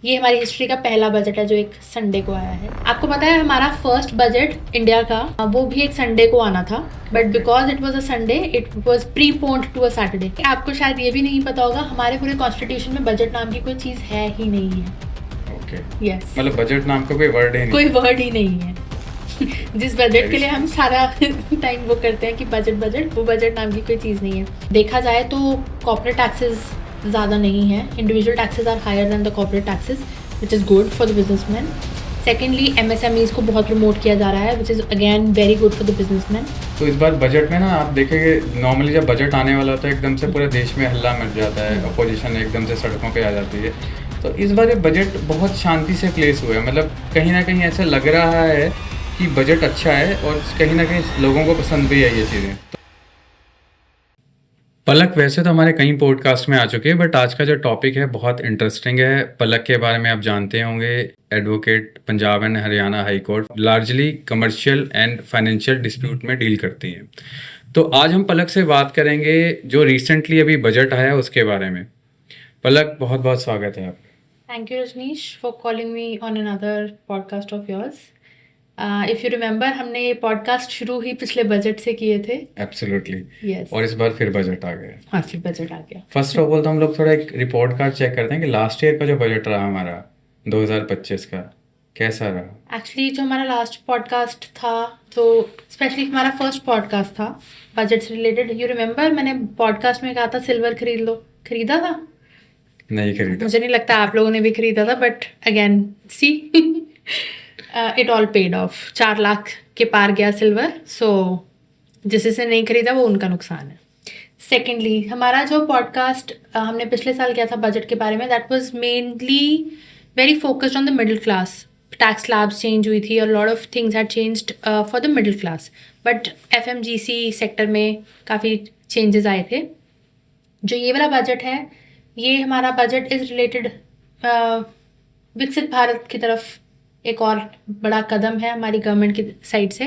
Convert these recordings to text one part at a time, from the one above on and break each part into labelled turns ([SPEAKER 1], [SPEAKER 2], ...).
[SPEAKER 1] ये हमारी हिस्ट्री का पहला बजट है जो एक संडे को आया है। आपको पता है हमारा फर्स्ट बजट इंडिया का वो भी एक संडे को आना था, but because it was a Sunday it was preponed to a Saturday. आपको शायद ये भी नहीं पता होगा, हमारे पूरे कॉन्स्टिट्यूशन में बजट नाम की कोई चीज़ है ही नहीं है।
[SPEAKER 2] ओके।
[SPEAKER 1] यस,
[SPEAKER 2] मतलब बजट नाम का कोई वर्ड ही नहीं।
[SPEAKER 1] कोई वर्ड ही नहीं है। जिस बजट के लिए हम सारा टाइम वो करते हैं कि बजट, वो बजट नाम की कोई चीज़ नहीं है। देखा जाए तो कॉर्पोरेट टैक्सेस ज़्यादा नहीं है, individual taxes are higher than the corporate taxes, which is good for the businessman. Secondly MSMEs को बहुत प्रमोट किया जा रहा है, which is again very good for the businessman.
[SPEAKER 2] तो इस बार बजट में ना आप देखेंगे, नॉर्मली जब बजट आने वाला होता है एकदम से पूरे देश में हल्ला मच जाता है, अपोजिशन एकदम से सड़कों पे आ जाती है। तो इस बार ये बजट बहुत शांति से प्लेस हुआ है, मतलब कहीं ना कहीं ऐसा लग रहा है कि बजट अच्छा है और कहीं ना कहीं लोगों को पसंद भी है ये चीज़ें। पलक वैसे तो हमारे कई पॉडकास्ट में आ चुके हैं, बट आज का जो टॉपिक है बहुत इंटरेस्टिंग है। पलक के बारे में आप जानते होंगे, advocate, Punjab and Haryana high court, largely commercial and financial dispute में डील करती हैं। तो आज हम पलक से बात करेंगे जो रिसेंटली अभी बजट आया उसके बारे में। पलक, बहुत बहुत स्वागत है आपका।
[SPEAKER 1] Thank you Rajneesh for calling me on another podcast of yours. If you remember, हमने ये पॉडकास्ट शुरू ही पिछले बजट से किए थे।
[SPEAKER 2] एब्सोल्युटली।
[SPEAKER 1] यस,
[SPEAKER 2] और इस बार फिर बजट आ गया।
[SPEAKER 1] हाँ फिर बजट आ गया।
[SPEAKER 2] फर्स्ट ऑफ ऑल तो हम लोग थोड़ा एक रिपोर्ट कार्ड चेक करते हैं कि लास्ट ईयर का जो बजट रहा हमारा 2025 का कैसा रहा।
[SPEAKER 1] एक्चुअली जो हमारा लास्ट पॉडकास्ट था, तो स्पेशली हमारा फर्स्ट पॉडकास्ट था बजट से रिलेटेड। यू रिमेंबर, मैंने पॉडकास्ट में कहा था सिल्वर खरीद लो, खरीदा था?
[SPEAKER 2] नहीं खरीदा।
[SPEAKER 1] मुझे नहीं लगता आप लोगों ने भी खरीदा था, but again see it all paid of. 4 lakh के पार गया सिल्वर, सो जिससे नहीं खरीदा वो उनका नुकसान है। सेकेंडली, हमारा जो पॉडकास्ट हमने पिछले साल किया था बजट के बारे में, that was mainly very focused on the middle class. Tax slabs change हुई थी और lot of things had changed for the middle class, but FMGC sector में काफ़ी चेंजेस आए थे। जो ये वाला बजट है, ये हमारा बजट इज़ रिलेटेड विकसित भारत की तरफ एक और बड़ा कदम है हमारी गवर्नमेंट की साइड से।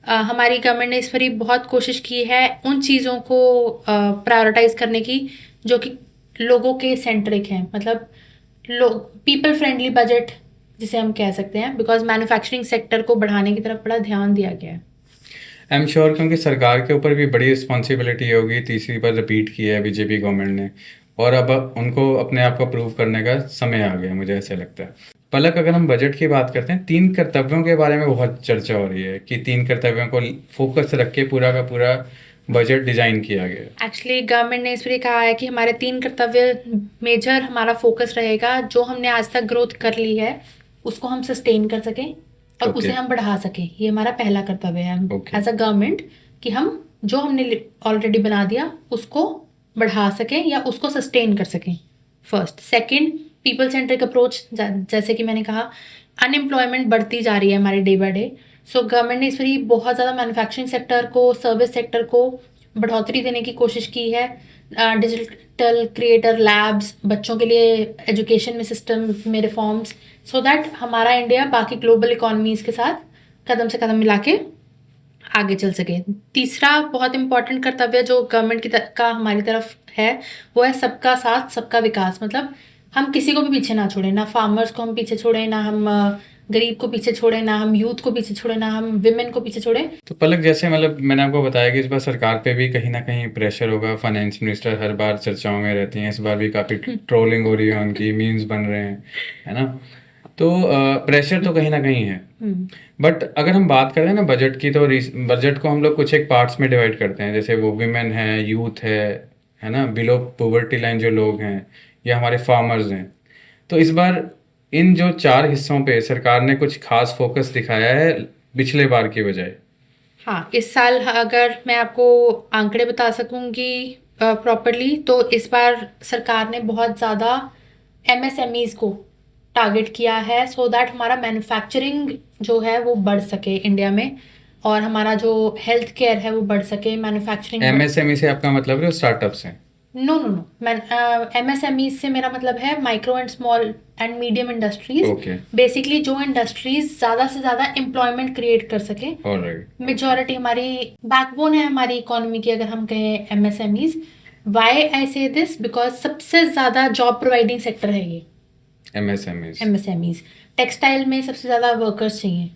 [SPEAKER 1] हमारी गवर्नमेंट ने इस पर ही बहुत कोशिश की है उन चीज़ों को प्रायोरिटाइज़ करने की जो कि लोगों के सेंट्रिक हैं, मतलब पीपल फ्रेंडली बजट जिसे हम कह सकते हैं, बिकॉज मैन्युफैक्चरिंग सेक्टर को बढ़ाने की तरफ बड़ा ध्यान दिया गया है।
[SPEAKER 2] आई एम श्योर, क्योंकि सरकार के ऊपर भी बड़ी रिस्पॉन्सिबिलिटी होगी, तीसरी बार रिपीट की है बीजेपी गवर्नमेंट ने, और अब उनको अपने आप को प्रूव करने का समय आ गया, मुझे ऐसा लगता है। पलक, अगर हम बजट की बात करते हैं, 3 कर्तव्यों के बारे में बहुत चर्चा हो रही है कि 3 कर्तव्यों को फोकस रख के पूरा का पूरा बजट डिजाइन किया गया।
[SPEAKER 1] एक्चुअली गवर्नमेंट ने इस पर कहा है कि हमारे 3 कर्तव्य मेजर हमारा फोकस रहेगा, जो हमने आज तक ग्रोथ कर ली है उसको हम सस्टेन कर सकें और
[SPEAKER 2] Okay.
[SPEAKER 1] उसे हम बढ़ा सकें। ये हमारा पहला कर्तव्य है
[SPEAKER 2] Okay.
[SPEAKER 1] एज अ गवर्नमेंट, कि हम जो हमने ऑलरेडी बना दिया उसको बढ़ा सकें या उसको सस्टेन कर सकें, first. Second, people centric approach, जैसे कि मैंने कहा अनएम्प्लॉयमेंट बढ़ती जा रही है हमारी day by day, so government ने इस पर बहुत ज़्यादा मैन्युफैक्चरिंग सेक्टर को, सर्विस सेक्टर को बढ़ोतरी देने की कोशिश की है। डिजिटल क्रिएटर लैब्स, बच्चों के लिए एजुकेशन में सिस्टम में रिफॉर्म्स, सो दैट हमारा इंडिया बाकी ग्लोबल इकोनॉमीज़ के साथ कदम से कदम मिला के आगे चल सके। तीसरा बहुत इंपॉर्टेंट कर्तव्य जो गवर्नमेंट का हमारी तरफ है, वो है सबका साथ सबका विकास। मतलब हम किसी को भी पीछे ना छोड़ें, ना फार्मर्स को हम पीछे छोड़ें, ना हम गरीब को पीछे छोड़ें, ना हम यूथ को पीछे छोड़ें, ना हम विमेन को पीछे छोड़ें।
[SPEAKER 2] तो पलक, जैसे मतलब मैंने आपको बताया कि इस बार सरकार पे भी कहीं ना कहीं प्रेशर होगा, फाइनेंस मिनिस्टर हर बार चर्चाओं में रहती हैं, इस बार भी काफ़ी ट्रोलिंग हो रही है उनकी, मीम्स बन रहे हैं, है ना। तो प्रेशर तो कहीं ना कहीं है, बट अगर हम बात करें ना बजट की, तो बजट को हम लोग कुछ एक पार्ट्स में डिवाइड करते हैं, जैसे वो विमेन है, यूथ है ना, बिलो पॉवर्टी लाइन जो लोग हैं, या हमारे फार्मर्स हैं। तो इस बार इन जो 4 हिस्सों पे सरकार ने कुछ खास फोकस दिखाया है पिछले बार की बजाय।
[SPEAKER 1] हाँ, इस साल अगर मैं आपको आंकड़े बता सकूंगी प्रॉपरली, तो इस बार सरकार ने बहुत ज़्यादा MSMEs को टारगेट किया है, सो दैट हमारा मैन्युफैक्चरिंग जो है वो बढ़ सके इंडिया में, और हमारा जो हेल्थ केयर है वो बढ़ सके। मैन्युफैक्चरिंग
[SPEAKER 2] MSME से आपका मतलब है स्टार्टअप्स हैं?
[SPEAKER 1] नो नो नो, मैं MSME से मेरा मतलब है micro and small and medium industries.
[SPEAKER 2] Okay.
[SPEAKER 1] Basically जो इंडस्ट्रीज ज़्यादा से ज़्यादा एम्प्लॉयमेंट क्रिएट कर सके।
[SPEAKER 2] ऑलराइट।
[SPEAKER 1] मेजॉरिटी हमारी बैकबोन है हमारी इकोनॉमी की, अगर हम कहें MSMEs। वाई आई से दिस, बिकॉज सबसे ज़्यादा जॉब प्रोवाइडिंग सेक्टर है ये।
[SPEAKER 2] MSMEs।
[SPEAKER 1] एमएसएमईज। टेक्सटाइल में सबसे ज़्यादा वर्कर्स चाहिए,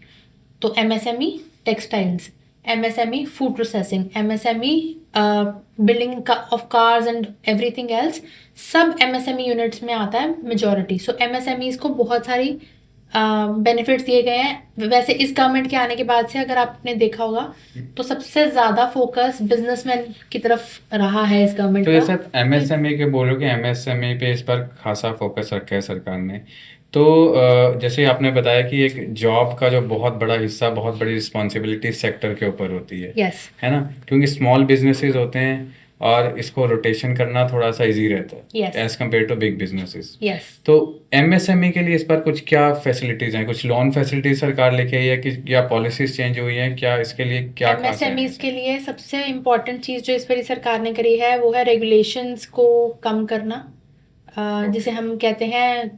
[SPEAKER 1] तो MSME textiles, MSME food processing, MSME building of cars and everything else, सब एमएसएमई यूनिट्स में आता है मेजॉरिटी। सो एमएसएमईज को बहुत सारी बेनिफिट्स दिए गए हैं। वैसे इस गवर्नमेंट के आने के बाद से अगर आपने देखा होगा तो सबसे ज़्यादा फोकस बिजनेसमैन की तरफ रहा है इस गवर्नमेंट
[SPEAKER 2] तो
[SPEAKER 1] का।
[SPEAKER 2] जैसे आप MSME के बोलोगे, MSME पे इस पर खासा फोकस रखा है सरकार ने। तो जैसे आपने बताया कि एक जॉब का जो बहुत बड़ा हिस्सा, बहुत बड़ी रिस्पॉन्सिबिलिटी सेक्टर के ऊपर होती
[SPEAKER 1] यस
[SPEAKER 2] है ना, क्योंकि स्मॉल बिजनेसेस होते हैं और इसको रोटेशन करना थोड़ा सा इजी रहता है
[SPEAKER 1] Yes.
[SPEAKER 2] As compare to big businesses.
[SPEAKER 1] Yes.
[SPEAKER 2] तो MSME के लिए इस पर कुछ क्या फैसिलिटीज हैं, कुछ लोन फैसिलिटीज सरकार लेके आई है कि या पॉलिसीज चेंज हुई हैं, क्या इसके लिए क्या खास है?
[SPEAKER 1] एमएसएमईज के लिए सबसे इम्पोर्टेंट चीज़ जो इस पर सरकार ने करी है वो है रेगुलेशंस को कम करना, जिसे हम कहते हैं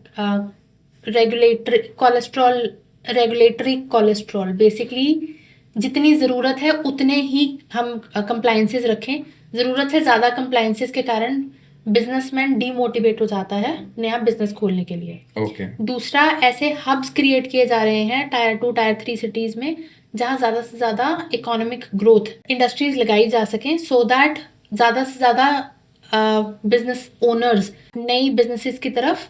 [SPEAKER 1] रेगुलेटरी कोलेस्ट्रॉल। बेसिकली जितनी ज़रूरत है उतने ही हम कंप्लाइंसेस रखें। ज़रूरत से ज़्यादा कंप्लाइंसेस के कारण बिजनेसमैन डीमोटिवेट हो जाता है नया बिजनेस खोलने के लिए।
[SPEAKER 2] ओके।
[SPEAKER 1] दूसरा, ऐसे हब्स क्रिएट किए जा रहे हैं टायर 2 टायर 3 सिटीज़ में जहाँ ज़्यादा से ज़्यादा इकोनॉमिक ग्रोथ इंडस्ट्रीज लगाई जा सकें, सो दैट ज़्यादा से ज़्यादा बिजनेस ओनर्स नई बिजनेसेस की तरफ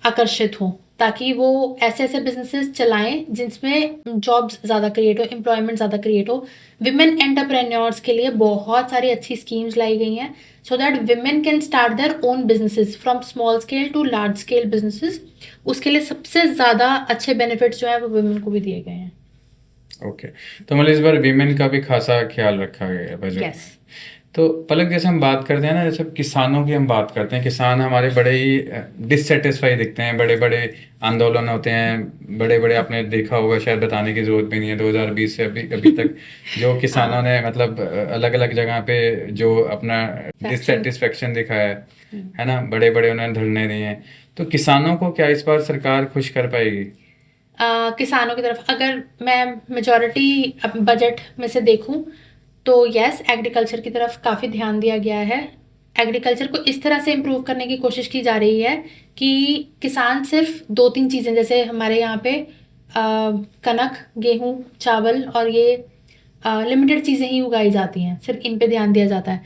[SPEAKER 1] आकर्षित हों, ताकि वो ऐसे ऐसे बिजनेसेस चलाएं जिसमें जॉब्स ज़्यादा क्रिएट हो, एम्प्लॉयमेंट ज़्यादा क्रिएट हो। विमेन एंटरप्रेन्योर्स के लिए बहुत सारी अच्छी स्कीम्स लाई गई हैं so that women can start their own businesses from small scale to large scale businesses. उसके लिए सबसे ज़्यादा अच्छे बेनिफिट्स जो है वो विमेन को भी दिए गए हैं।
[SPEAKER 2] ओके। तो मतलब इस बार वीमेन का भी खासा ख्याल रखा गया है बजट में।
[SPEAKER 1] यस।
[SPEAKER 2] तो पलक, जैसे हम बात करते हैं ना, जैसे किसानों की हम बात करते हैं, किसान हमारे बड़े ही डिससेटिस्फाई दिखते हैं, बड़े बड़े आंदोलन होते हैं, बड़े बड़े, आपने देखा होगा, शायद बताने की जरूरत भी नहीं है, 2020 से अभी तक जो किसानों ने मतलब अलग अलग जगह पे जो अपना डिससेटिस्फेक्शन दिखाया है ना, बड़े बड़े उन्होंने धरने दिए हैं। तो किसानों को क्या इस बार सरकार खुश कर पाएगी?
[SPEAKER 1] किसानों की तरफ अगर मैं मेजॉरिटी बजट में से देखूं तो यस, एग्रीकल्चर की तरफ काफ़ी ध्यान दिया गया है। एग्रीकल्चर को इस तरह से इम्प्रूव करने की कोशिश की जा रही है कि किसान सिर्फ 2-3 चीज़ें, जैसे हमारे यहाँ पे कनक, गेहूँ, चावल और ये लिमिटेड चीज़ें ही उगाई जाती हैं, सिर्फ इन पे ध्यान दिया जाता है।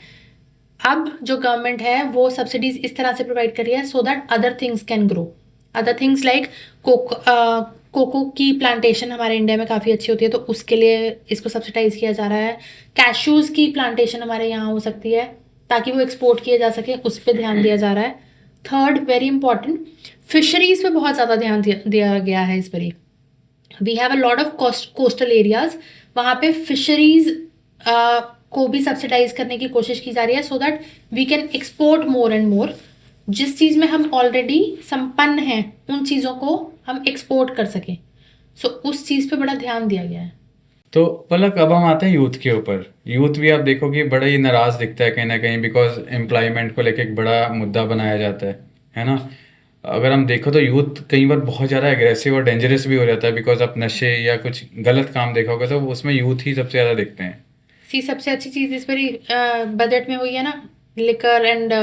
[SPEAKER 1] अब जो गवर्नमेंट है वो सब्सिडीज इस तरह से प्रोवाइड कर रही है so that other things can grow. Other things like cocoa की प्लांटेशन हमारे इंडिया में काफ़ी अच्छी होती है, तो उसके लिए इसको सब्सिडाइज किया जा रहा है। कैश्यूज़ की प्लांटेशन हमारे यहाँ हो सकती है ताकि वो एक्सपोर्ट किए जा सके, उस पर ध्यान दिया जा रहा है। थर्ड, वेरी इंपॉर्टेंट, फिशरीज़ पे बहुत ज़्यादा ध्यान दिया गया है इस बारी। We have a lot of coastal areas, वहाँ पे फिशरीज़ को भी सब्सिडाइज करने की कोशिश की जा रही है so that we can export more and more. जिस चीज़ में हम ऑलरेडी संपन्न हैं उन चीज़ों को हम एक्सपोर्ट कर सकें, सो उस चीज़ पे बड़ा ध्यान दिया गया है।
[SPEAKER 2] तो पलक, अब हम आते हैं यूथ के ऊपर। यूथ भी आप देखो कि बड़ा ही नाराज़ दिखता है कहीं ना कहीं, बिकॉज एम्प्लॉयमेंट को लेके एक बड़ा मुद्दा बनाया जाता है ना। अगर हम देखो तो यूथ कई बार बहुत ज़्यादा एग्रेसिव और डेंजरस भी हो जाता है, बिकॉज आप नशे या कुछ गलत काम देखा होगा तो उसमें यूथ ही सबसे ज़्यादा दिखते हैं।
[SPEAKER 1] सबसे अच्छी चीज़ इस बारी बजट में हुई है ना, लिकर एंड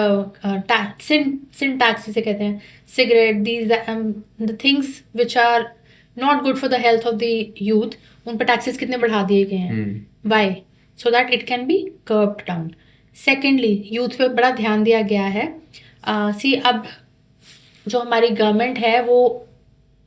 [SPEAKER 1] सिन टैक्स जिसे कहते हैं, cigarette, these the things which are not good for the health of the youth, उन पर टैक्सेस कितने बढ़ा दिए गए हैं। Why? So that it can be curbed down. Secondly, youth पे बड़ा ध्यान दिया गया है। अब जो हमारी गवर्नमेंट है वो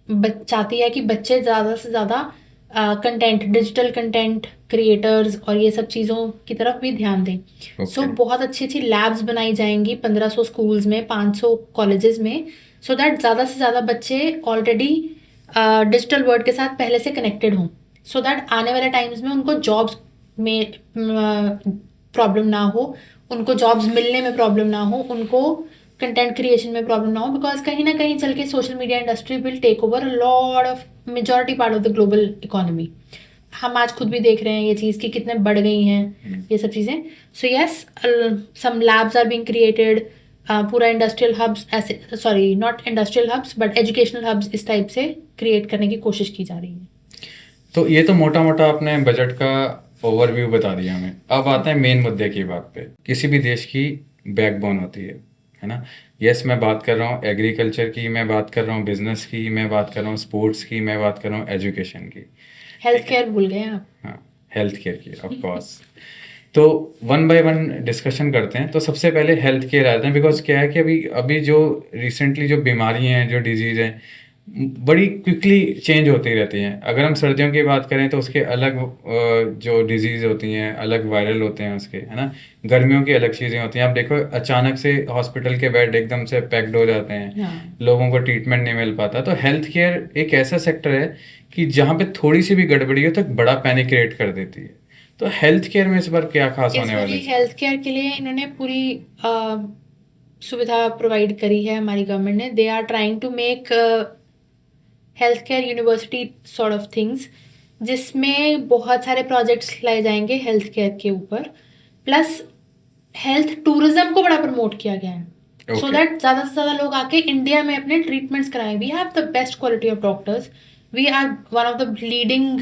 [SPEAKER 1] चाहती है कि बच्चे ज़्यादा से ज़्यादा कंटेंट, डिजिटल कंटेंट क्रिएटर्स और ये सब चीज़ों की तरफ भी ध्यान दें। सो बहुत अच्छी अच्छी लैब्स बनाई जाएंगी 1500 स्कूल्स में, 500 कॉलेजेस में, सो दैट ज़्यादा से ज़्यादा बच्चे ऑलरेडी डिजिटल वर्ल्ड के साथ पहले से कनेक्टेड हों, सो दैट आने वाले टाइम्स में उनको जॉब्स में प्रॉब्लम ना हो, उनको जॉब्स मिलने में प्रॉब्लम ना हो, उनको कंटेंट क्रिएशन में प्रॉब्लम ना हो, बिकॉज कहीं ना कहीं चल के social media industry will take over lot of majority part of the global economy. हम आज खुद भी देख रहे हैं ये चीज़ कि कितने बढ़ गई हैं ये सब चीज़ें। So yes, some labs are being created, पूरा इंडस्ट्रियल हब्स, ऐसे, sorry not industrial hubs but educational hubs इस टाइप से क्रिएट करने की कोशिश की जा रही है।
[SPEAKER 2] तो ये तो मोटा मोटा आपने बजट का ओवरव्यू बता दिया हमें। अब आते हैं मेन मुद्दे की बात पे। किसी भी देश की बैकबोन होती है है ना? यस, मैं बात कर रहा हूँ एग्रीकल्चर की, मैं बात कर रहा हूँ बिजनेस की, मैं बात कर रहा हूँ स्पोर्ट्स की, मैं बात कर रहा हूँ एजुकेशन की।
[SPEAKER 1] हेल्थ केयर भूल गए आप।
[SPEAKER 2] हाँ, हेल्थ केयर की ऑफ कोर्स। तो वन बाय वन डिस्कशन करते हैं। तो सबसे पहले हेल्थ केयर आते हैं, बिकॉज क्या है कि अभी अभी जो रिसेंटली जो बीमारी हैं, जो डिजीज़ हैं, बड़ी क्विकली चेंज होती रहती हैं। अगर हम सर्दियों की बात करें तो उसके अलग जो डिजीज़ होती हैं, अलग वायरल होते हैं उसके, है ना? गर्मियों की अलग चीज़ें होती हैं। आप देखो अचानक से हॉस्पिटल के बेड एकदम से पैक्ड हो जाते हैं,
[SPEAKER 1] हाँ,
[SPEAKER 2] लोगों को ट्रीटमेंट नहीं मिल पाता। तो हेल्थ केयर एक ऐसा सेक्टर है कि जहाँ पे थोड़ी सी भी गड़बड़ी हो तो एक बड़ा पैनिक क्रिएट कर देती है। तो हेल्थ केयर में इस बार क्या खास
[SPEAKER 1] इस
[SPEAKER 2] होने वाला
[SPEAKER 1] बारी
[SPEAKER 2] है?
[SPEAKER 1] हेल्थ केयर के लिए इन्होंने पूरी सुविधा प्रोवाइड करी है हमारी गवर्नमेंट ने। They are trying to make health care university sort of things, जिसमें बहुत सारे प्रोजेक्ट्स लाए जाएंगे हेल्थ केयर के ऊपर। प्लस हेल्थ टूरिज्म को बड़ा प्रमोट किया गया है, सो
[SPEAKER 2] ओके।
[SPEAKER 1] दैट ज़्यादा से ज़्यादा लोग आके इंडिया में अपने ट्रीटमेंट्स कराएं। We have the best quality of doctors, we are one of the leading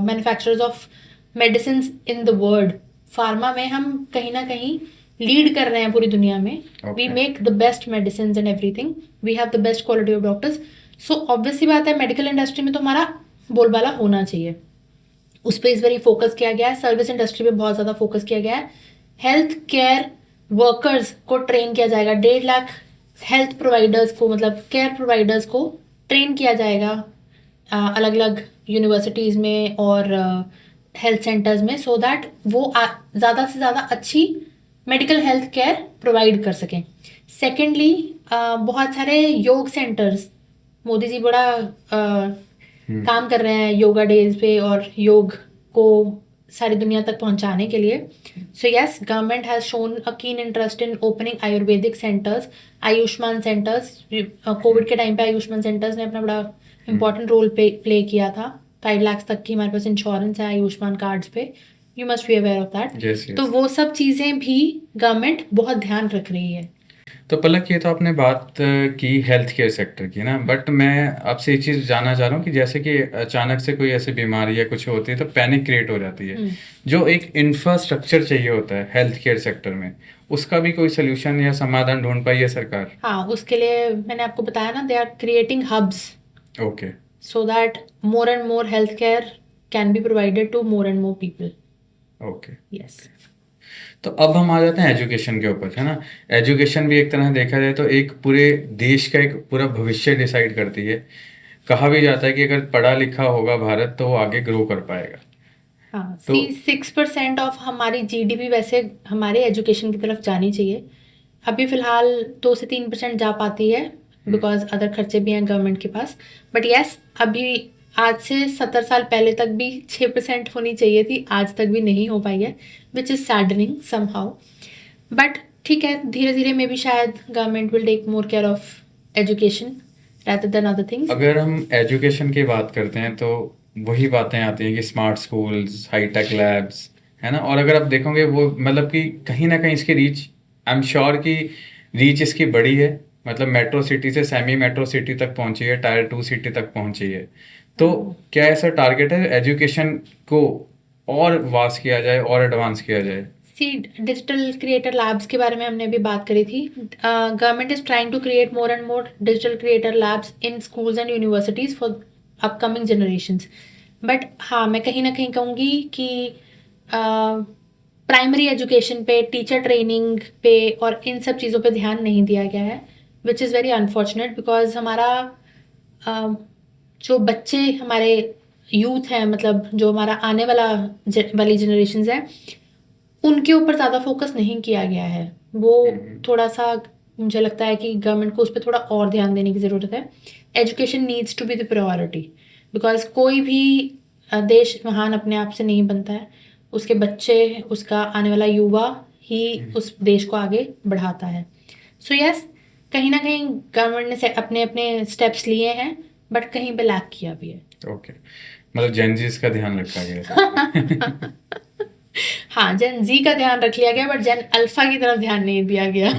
[SPEAKER 1] manufacturers of medicine in the world. Pharma में हम कहीं ना कहीं लीड कर रहे हैं पूरी दुनिया में। We
[SPEAKER 2] okay.
[SPEAKER 1] Make the best medicine and everything, we have the best quality of doctors. So obvious सी बात है, मेडिकल इंडस्ट्री में तो हमारा बोलबाला होना चाहिए। उस पर इस बार फोकस किया गया है। सर्विस इंडस्ट्री पे बहुत ज़्यादा फोकस किया गया है। हेल्थ केयर वर्कर्स को ट्रेन किया जाएगा। 1.5 लाख हेल्थ प्रोवाइडर्स को, मतलब केयर प्रोवाइडर्स को ट्रेन किया जाएगा अलग अलग यूनिवर्सिटीज़ में और हेल्थ सेंटर्स में, सो दैट वो ज़्यादा से ज़्यादा अच्छी मेडिकल हेल्थ केयर प्रोवाइड कर सकें। सेकेंडली, बहुत सारे योग सेंटर्स, मोदी जी बड़ा काम कर रहे हैं योगा डेज पे और योग को सारी दुनिया तक पहुंचाने के लिए। So yes, government has shown a keen interest in opening Ayurvedic centres, Ayushman centres. Covid के टाइम पे आयुष्मान सेंटर्स ने अपना बड़ा इंपॉर्टेंट रोल प्ले किया था। 5 लाख तक की हमारे पास इंश्योरेंस है आयुष्मान कार्ड्स पे, you must be aware of that.
[SPEAKER 2] Yes,
[SPEAKER 1] तो
[SPEAKER 2] यस।
[SPEAKER 1] वो सब चीज़ें भी गवर्नमेंट बहुत ध्यान रख रही है।
[SPEAKER 2] तो पलक, ये तो आपने बात की हेल्थ केयर सेक्टर की ना, बट मैं आपसे ये चीज़ जानना चाह रहा हूँ कि जैसे कि अचानक से कोई ऐसी बीमारी या कुछ होती है तो पैनिक क्रिएट हो जाती है। जो एक इंफ्रास्ट्रक्चर चाहिए होता है हेल्थ केयर सेक्टर में, उसका भी कोई सोल्यूशन या समाधान ढूंढ पाई है सरकार?
[SPEAKER 1] हाँ, उसके लिए मैंने आपको बताया ना, they are creating hubs
[SPEAKER 2] okay.
[SPEAKER 1] so that more and more healthcare can be provided to more and more people.
[SPEAKER 2] Okay.
[SPEAKER 1] Yes.
[SPEAKER 2] तो अब हम आ जाते हैं एजुकेशन के ऊपर, है ना? एजुकेशन भी एक तरह देखा जाए तो एक पूरे देश का एक पूरा भविष्य डिसाइड करती है। कहा भी जाता है कि अगर पढ़ा लिखा होगा भारत तो वो आगे ग्रो कर पाएगा।
[SPEAKER 1] हाँ,
[SPEAKER 2] तो
[SPEAKER 1] 6% ऑफ हमारी जीडीपी वैसे हमारे एजुकेशन की तरफ जानी चाहिए। अभी फिलहाल 2 से 3% जा पाती है, बिकॉज अदर खर्चे भी हैं गवर्नमेंट के पास। बट यस, अभी आज से 70 साल पहले तक भी 6% होनी चाहिए थी, आज तक भी नहीं हो पाई है, which is saddening somehow. But ठीक है, धीरे धीरे में भी शायद government will take more care of education rather than other things.
[SPEAKER 2] अगर हम एजुकेशन की बात करते हैं तो वही बातें आती हैं कि स्मार्ट स्कूल्स, हाईटेक लैब्स, है ना? और अगर आप देखोगे वो मतलब कि कहीं ना कहीं इसकी रीच, आई एम श्योर कि रीच इसकी बड़ी है। मतलब मेट्रो सिटी से सेमी मेट्रो सिटी तक पहुंची है, टायर 2 सिटी तक पहुंची है। तो क्या ऐसा टारगेट है एजुकेशन को और वास्ट किया जाए और एडवांस किया जाए?
[SPEAKER 1] सी, डिजिटल क्रिएटर लैब्स के बारे में हमने अभी बात करी थी। Government is trying to create more and more digital creator labs in schools and universities for upcoming generations. But हाँ, मैं कहीं ना कहीं कहूँगी कि प्राइमरी एजुकेशन पे, टीचर ट्रेनिंग पे और इन सब चीज़ों पे ध्यान नहीं दिया गया है, which is very unfortunate. Because हमारा जो बच्चे, हमारे यूथ हैं, मतलब जो हमारा आने वाली जनरेशन्स है, उनके ऊपर ज़्यादा फोकस नहीं किया गया है। वो थोड़ा सा, मुझे लगता है कि गवर्नमेंट को उस पर थोड़ा और ध्यान देने की ज़रूरत है। Education needs to be the priority, because कोई भी देश महान अपने आप से नहीं बनता है, उसके बच्चे, उसका आने वाला युवा ही उस देश को आगे बढ़ाता है। सो यस, कहीं ना कहीं गवर्नमेंट ने अपने अपने स्टेप्स लिए हैं, बट कहीं पे लैक किया भी है।
[SPEAKER 2] ओके, मतलब जेनजीज का ध्यान रखा गया है।
[SPEAKER 1] हाँ, जेन जी का ध्यान रख लिया गया, बट जेन अल्फा की तरफ ध्यान नहीं दिया गया।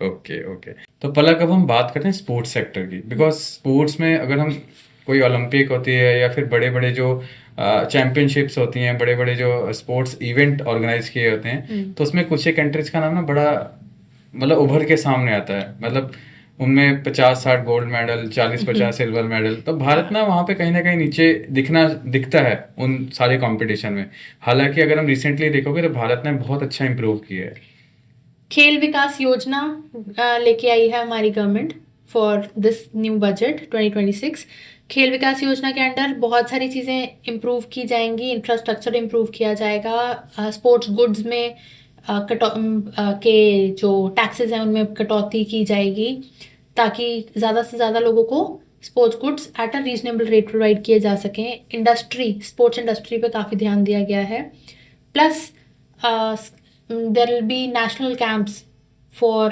[SPEAKER 2] Okay, okay. तो पलक, अब हम बात करते हैं स्पोर्ट्स सेक्टर की, बिकॉज स्पोर्ट्स में अगर हम कोई ओलंपिक होती है या फिर बड़े बड़े जो चैम्पियनशिप्स होती हैं, बड़े बड़े जो स्पोर्ट्स इवेंट ऑर्गेनाइज किए होते हैं, तो उसमें कुछ एक कंट्रीज का नाम ना बड़ा मतलब उभर के सामने आता है, मतलब उनमें 50-60 गोल्ड मेडल, 40-50 सिल्वर मेडल। तो भारत ना वहाँ पे कहीं ना कहीं नीचे दिखता है उन सारे कंपटीशन में। हालांकि अगर हम रिसेंटली देखोगे तो भारत ने बहुत अच्छा इम्प्रूव किया है।
[SPEAKER 1] खेल विकास योजना लेके आई है हमारी government for this new budget 2026। खेल विकास योजना के अंडर बहुत सारी चीज़ें इम्प्रूव की जाएंगी, इंफ्रास्ट्रक्चर इम्प्रूव किया जाएगा, स्पोर्ट्स गुड्स में के जो टैक्सेस हैं उनमें कटौती की जाएगी, ताकि ज़्यादा से ज़्यादा लोगों को sports goods at a reasonable rate provide किए जा सकें। स्पोर्ट्स इंडस्ट्री पे काफ़ी ध्यान दिया गया है। Plus there will be national camps for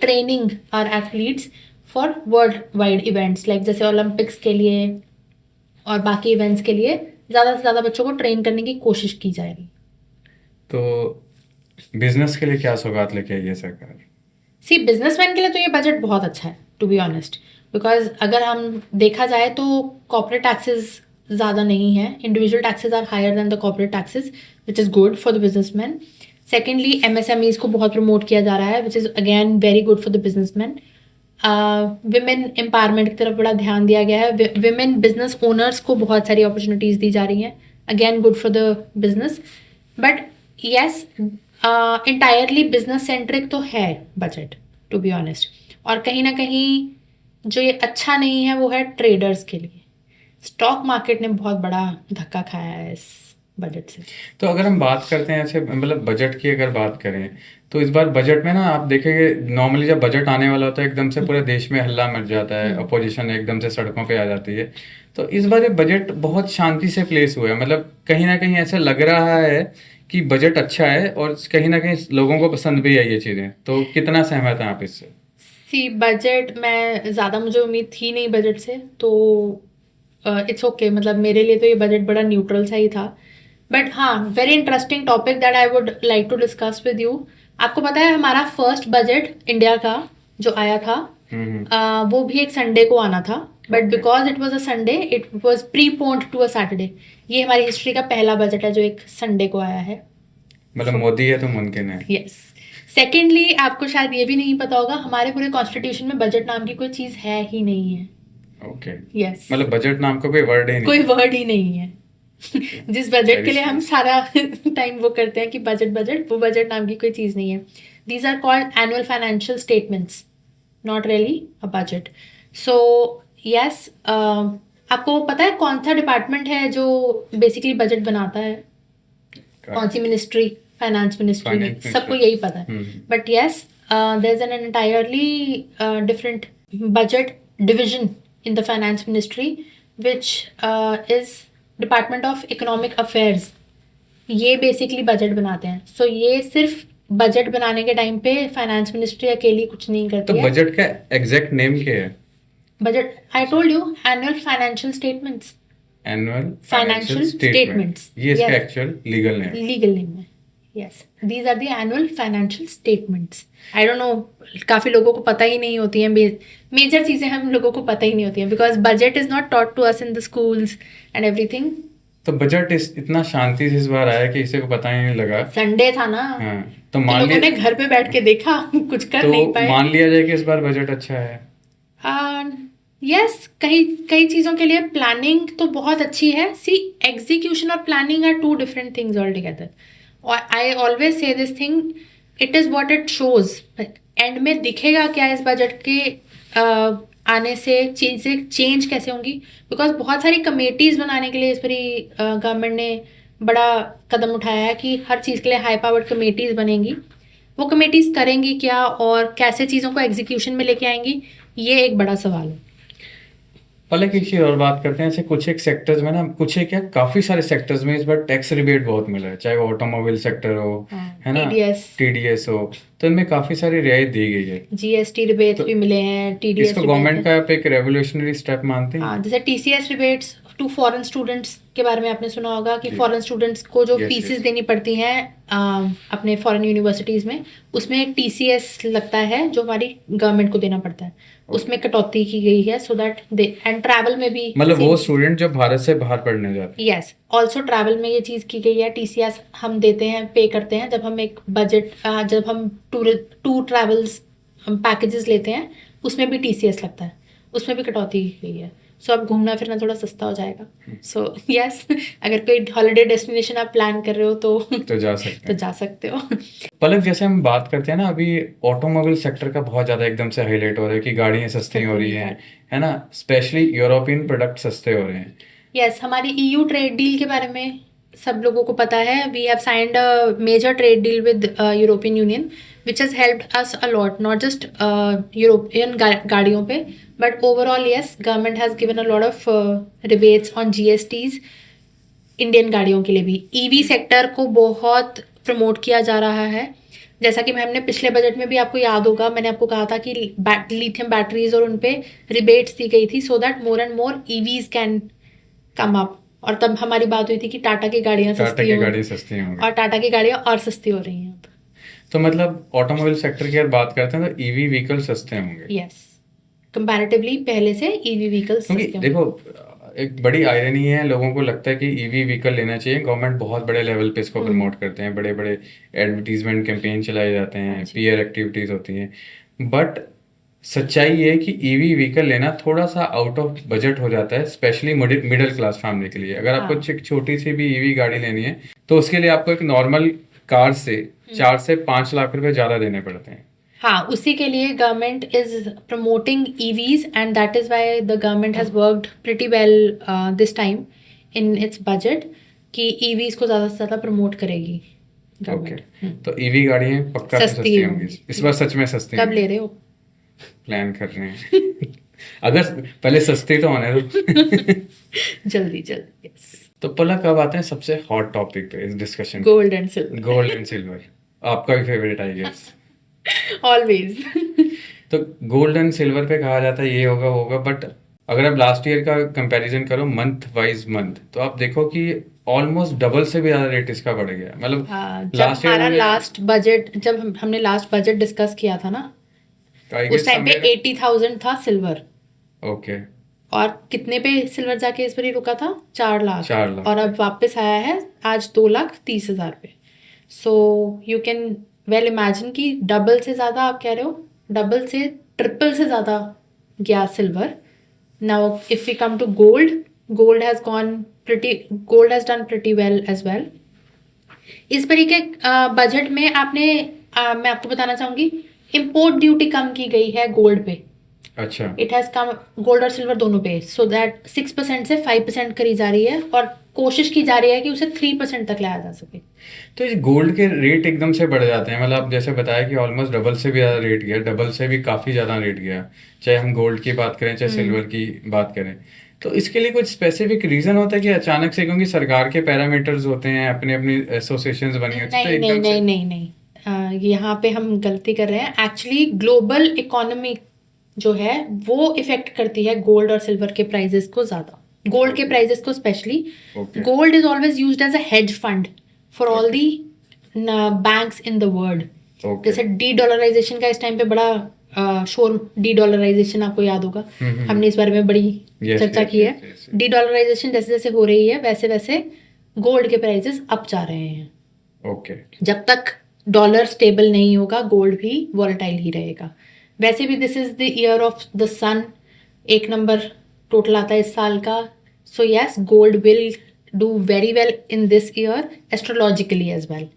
[SPEAKER 1] training our athletes for worldwide events, like जैसे ओलंपिक्स के लिए और बाकी इवेंट्स के लिए ज़्यादा से ज़्यादा बच्चों को ट्रेन करने की कोशिश की जाएगी।
[SPEAKER 2] तो बिजनेस के लिए क्या सौगात लेके आई है सरकार?
[SPEAKER 1] सी बिजनेसमैन के लिए तो ये बजट बहुत अच्छा है, टू बी ऑनेस्ट, बिकॉज अगर हम देखा जाए तो कॉर्पोरेट टैक्सेस ज़्यादा नहीं है, individual taxes are higher than the corporate taxes, which is good for the businessman. Secondly MSMEs को बहुत प्रमोट किया जा रहा है, which is again very good for the businessman. Women empowerment की तरफ बड़ा ध्यान दिया गया है, विमेन बिजनेस ओनर्स को बहुत सारी अपॉर्चुनिटीज़ दी जा रही हैं, again good for the business. But yes, entirely business centric तो है बजट, टू बी ऑनेस्ट। और कहीं ना कहीं जो ये अच्छा नहीं है वो है ट्रेडर्स के लिए। स्टॉक मार्केट ने बहुत बड़ा धक्का खाया है इस बजट से।
[SPEAKER 2] तो अगर हम बात करते हैं ऐसे, मतलब बजट की अगर बात करें तो इस बार बजट में ना आप देखेंगे, नॉर्मली जब बजट आने वाला होता है एकदम से पूरे देश में हल्ला मच जाता है, अपोजिशन एकदम से सड़कों पे आ जाती है। तो इस बार ये बजट बहुत शांति से प्लेस हुआ है, मतलब कहीं ना कहीं ऐसा लग रहा है कि बजट अच्छा है और कहीं ना कहीं लोगों को पसंद भी आई ये चीज़ें। तो कितना सहमत हैं आप इससे?
[SPEAKER 1] सी बजट में ज़्यादा मुझे उम्मीद थी नहीं बजट से, तो इट्स ओके, मतलब मेरे लिए तो ये बजट बड़ा न्यूट्रल सा ही था। बट हाँ, very interesting topic that I would like to discuss with you. आपको पता है हमारा फर्स्ट बजट इंडिया का जो आया था, वो भी एक संडे को आना था, but because it was a Sunday it was preponed to a Saturday. ये हमारी हिस्ट्री का पहला बजट है जो एक संडे को आया है।
[SPEAKER 2] मतलब मोदी है तो मुमकिन है।
[SPEAKER 1] यस। सेकेंडली, आपको शायद ये भी नहीं पता होगा, हमारे पूरे कॉन्स्टिट्यूशन में बजट नाम की कोई चीज़ है ही नहीं है।
[SPEAKER 2] ओके।
[SPEAKER 1] यस,
[SPEAKER 2] मतलब बजट नाम का कोई वर्ड ही नहीं।
[SPEAKER 1] कोई वर्ड ही नहीं है। जिस बजट के लिए हम सारा टाइम वो करते हैं कि बजट बजट, वो बजट नाम की कोई चीज़ नहीं है। These are called annual financial statements, not really a budget. So yes, आपको पता है कौन सा डिपार्टमेंट है जो बेसिकली बजट बनाता है? कौन सी मिनिस्ट्री? Finance ministry. सबको यही पता है, but yes, there is an entirely different budget division in the finance ministry which is department of economic affairs. ये बेसिकली बजट बनाते हैं। सो ये सिर्फ बजट बनाने के टाइम पे फाइनेंस मिनिस्ट्री अकेली कुछ नहीं करती
[SPEAKER 2] तो
[SPEAKER 1] है।
[SPEAKER 2] बजट का एग्जैक्ट नेम क्या है?
[SPEAKER 1] Budget, I told you, annual financial statements.
[SPEAKER 2] Annual
[SPEAKER 1] financial
[SPEAKER 2] financial
[SPEAKER 1] statements,
[SPEAKER 2] ये इसका
[SPEAKER 1] yes,
[SPEAKER 2] actual legal name.
[SPEAKER 1] Legal name है। Yes, these are the annual financial statements. I don't know, काफ़ी लोगों को पता ही नहीं होती हैं, मेजर चीज़ें हम लोगों को पता ही नहीं होती हैं, because budget is not taught to us in the schools and everything.
[SPEAKER 2] तो बजट इतना शांति से इस बार आया कि किसी को पता ही नहीं लगा।
[SPEAKER 1] संडे था ना।
[SPEAKER 2] हाँ, तो
[SPEAKER 1] कि
[SPEAKER 2] मान
[SPEAKER 1] लोगों ने
[SPEAKER 2] लिया,
[SPEAKER 1] घर पे बैठ के देखा, कुछ कर नहीं
[SPEAKER 2] तो
[SPEAKER 1] पाए।
[SPEAKER 2] मान लिया जाए कि इस बार बजट अच्छा है।
[SPEAKER 1] यस, कई कई चीज़ों के लिए प्लानिंग तो बहुत अच्छी है। सी, एग्जीक्यूशन और planning are two different things all together. और I always say this thing, it is what it shows. And में दिखेगा क्या इस बजट के आने से, चीज़ें चेंज कैसे होंगी, बिकॉज बहुत सारी कमेटीज़ बनाने के लिए इस बारी गवर्नमेंट ने बड़ा कदम उठाया है कि हर चीज़ के लिए हाई पावर्ड कमेटीज़ बनेंगी। वो कमेटीज़ करेंगी क्या और कैसे चीज़ों को एग्जीक्यूशन में लेके आएंगी, ये एक बड़ा सवाल है।
[SPEAKER 2] पहले एक चीज़ और बात करते हैं, ऐसे कुछ एक सेक्टर्स में ना, कुछ एक क्या काफ़ी सारे सेक्टर्स में इस बार टैक्स रिबेट बहुत मिला है, चाहे वो ऑटोमोबाइल सेक्टर हो, है ना, TDS हो, तो इनमें काफ़ी सारी रियायत दी गई है।
[SPEAKER 1] GST रिबेट्स भी मिले हैं, TDS
[SPEAKER 2] इसको गवर्नमेंट का आप एक रेवोल्यूशनरी स्टेप मानते हैं?
[SPEAKER 1] हाँ, जैसे TCS rebates to foreign students के बारे में आपने सुना होगा कि
[SPEAKER 2] जी।
[SPEAKER 1] फॉरेन स्टूडेंट्स को जो
[SPEAKER 2] Yes,
[SPEAKER 1] फीसेस
[SPEAKER 2] yes.
[SPEAKER 1] देनी पड़ती हैं अपने फॉरेन यूनिवर्सिटीज़ में, उसमें एक टीसीएस लगता है जो हमारी गवर्नमेंट को देना पड़ता है, उसमें कटौती की गई है so that they and travel में भी
[SPEAKER 2] मतलब वो
[SPEAKER 1] same-
[SPEAKER 2] स्टूडेंट जो भारत से बाहर पढ़ने जाते हैं।
[SPEAKER 1] यस, ऑल्सो ट्रैवल में ये चीज़ की गई है। टीसीएस हम देते हैं, पे करते हैं जब हम एक बजट जब हम टूर ट्रैवल्स पैकेजेस लेते हैं, उसमें भी टीसीएस लगता है, उसमें भी कटौती की गई है। सो अब घूमना फिरना थोड़ा सस्ता हो जाएगा। सो यस, अगर कोई हॉलीडे डेस्टिनेशन आप प्लान कर रहे हो
[SPEAKER 2] तो जा सकते
[SPEAKER 1] तो
[SPEAKER 2] हैं।
[SPEAKER 1] जा सकते हो।
[SPEAKER 2] पलक, जैसे हम बात करते हैं ना, अभी ऑटोमोबाइल सेक्टर का बहुत ज़्यादा एकदम से हाईलाइट हो रहा है कि गाड़ियाँ सस्ती हो रही हैं, है ना, स्पेशली यूरोपियन प्रोडक्ट सस्ते हो रहे हैं।
[SPEAKER 1] यस, हमारी ईयू ट्रेड डील के बारे में सब लोगों को पता है। We have signed a major trade deal with European Union which has helped us a lot, not just European गाड़ियों पे but overall yes, government has given a lot of rebates on GSTs Indian गाड़ियों के लिए भी। EV sector को बहुत promote किया जा रहा है। जैसा कि हमने पिछले बजट में भी, आपको याद होगा, मैंने आपको कहा था कि लिथियम बैटरीज और उन पे रिबेट्स दी गई थी so that more and more EVs can come up. और तब हमारी बात हुई थी कि टाटा की गाड़ियाँ
[SPEAKER 2] टाटा
[SPEAKER 1] सस्ती
[SPEAKER 2] की
[SPEAKER 1] हो,
[SPEAKER 2] गाड़ी सस्ती होंगी।
[SPEAKER 1] और टाटा की गाड़ियाँ और सस्ती हो रही हैं अब।
[SPEAKER 2] तो मतलब ऑटोमोबाइल सेक्टर की अगर बात करते हैं तो ईवी व्हीकल सस्ते होंगे।
[SPEAKER 1] यस, कंपैरेटिवली पहले से ईवी व्हीकल्स
[SPEAKER 2] क्योंकि
[SPEAKER 1] सस्ते होंगे।
[SPEAKER 2] देखो, एक बड़ी आयरनी है, लोगों को लगता है कि ईवी व्हीकल लेना चाहिए, गवर्नमेंट बहुत बड़े लेवल पे इसको प्रमोट करते हैं, बड़े बड़े एडवर्टीजमेंट कैंपेन चलाए जाते हैं, पीयर एक्टिविटीज होती हैं, बट सच्चाई ये है कि ईवी व्हीकल लेना थोड़ा सा आउट ऑफ बजट हो जाता है, स्पेशली मिडिल क्लास फैमिली के लिए। अगर आपको एक छोटी सी भी ईवी गाड़ी लेनी है तो उसके लिए आपको एक नॉर्मल कार से 4 से 5 लाख रुपए ज़्यादा देने पड़ते हैं।
[SPEAKER 1] हाँ, उसी के लिए government is promoting EVs and that is why the government has worked pretty well this time in its budget कि ईवीज को ज़्यादा से ज़्यादा प्रमोट करेगी
[SPEAKER 2] ओके,
[SPEAKER 1] गवर्नमेंट।
[SPEAKER 2] तो ईवी गाड़ियाँ पक्का तो
[SPEAKER 1] सस्ती
[SPEAKER 2] सस्ती
[SPEAKER 1] होंगी।
[SPEAKER 2] होंगी इस बार, सच में सस्ती
[SPEAKER 1] कब
[SPEAKER 2] होंगी।
[SPEAKER 1] ले रहे हो?
[SPEAKER 2] प्लान कर रहे हैं। अगर पहले सस्ती तो होने दो।
[SPEAKER 1] जल्दी जल्दी। यस,
[SPEAKER 2] तो पलक, अब आते हैं सबसे हॉट टॉपिक पे इस discussion,
[SPEAKER 1] gold and silver,
[SPEAKER 2] gold and silver. आपका भी फेवरेट आई गेस।
[SPEAKER 1] ऑलवेज।
[SPEAKER 2] तो गोल्ड एंड सिल्वर पे कहा जाता है ये होगा होगा, बट अगर आप लास्ट ईयर का कंपैरिजन करो मंथ वाइज मंथ, तो आप देखो कि ऑलमोस्ट डबल से भी ज्यादा रेट इसका बढ़ गया। मतलब
[SPEAKER 1] हाँ, जब
[SPEAKER 2] लास्ट ईयर
[SPEAKER 1] हमारा लास्ट बजट, जब हमने लास्ट बजट डिस्कस किया था ना, उस टाइम पे 80,000 था सिल्वर।
[SPEAKER 2] ओके,
[SPEAKER 1] और कितने पे सिल्वर जाके इस बार ही रुका था? 4 लाख।
[SPEAKER 2] 4 लाख।
[SPEAKER 1] और अब वापस आया है आज 2,30,000 पे। So you can well imagine कि डबल से ज़्यादा, आप कह रहे हो डबल से ट्रिपल से ज़्यादा गया silver. Now if we come to gold, gold has done pretty well as well. इस बारी के बजट में आपने मैं आपको बताना चाहूँगी, इम्पोर्ट ड्यूटी कम की गई है गोल्ड पे।
[SPEAKER 2] अच्छा,
[SPEAKER 1] इट हैज़ कम, गोल्ड और सिल्वर दोनों पे, सो दैट 6% से 5% करी जा रही है और कोशिश की जा रही है कि उसे 3% तक लाया जा सके।
[SPEAKER 2] तो ये गोल्ड के रेट एकदम से बढ़ जाते हैं, मतलब आप जैसे बताया कि ऑलमोस्ट डबल से भी ज़्यादा रेट गया, डबल से भी काफ़ी ज़्यादा रेट गया, चाहे हम गोल्ड की बात करें चाहे सिल्वर की बात करें। तो इसके लिए कुछ स्पेसिफिक रीज़न होता है कि अचानक से, क्योंकि सरकार के पैरामीटर्स होते हैं, अपनी अपनी एसोसिएशंस बनी होती है, तो
[SPEAKER 1] नहीं नहीं
[SPEAKER 2] एकदम से
[SPEAKER 1] नहीं नहीं नहीं, यहाँ पे हम गलती कर रहे हैं। एक्चुअली ग्लोबल इकोनॉमी जो है वो इफेक्ट करती है गोल्ड और सिल्वर के प्राइजेस को ज़्यादा, गोल्ड के प्राइजेस को specially. Gold is always used as a hedge fund for all the banks in the world. जैसे डी डॉलराइजेशन का इस टाइम पे बड़ा शोर, डी डॉलराइजेशन आपको याद होगा, हमने इस बारे में बड़ी चर्चा की है। डी डॉलराइजेशन जैसे जैसे हो रही है वैसे वैसे गोल्ड के प्राइजेस अप जा रहे हैं।
[SPEAKER 2] ओके,
[SPEAKER 1] जब तक डॉलर स्टेबल नहीं होगा गोल्ड भी वॉलेटाइल ही रहेगा। वैसे भी this is the year of the sun, 1 number total आता है इस साल का। So yes, gold will do very well in this year astrologically as well.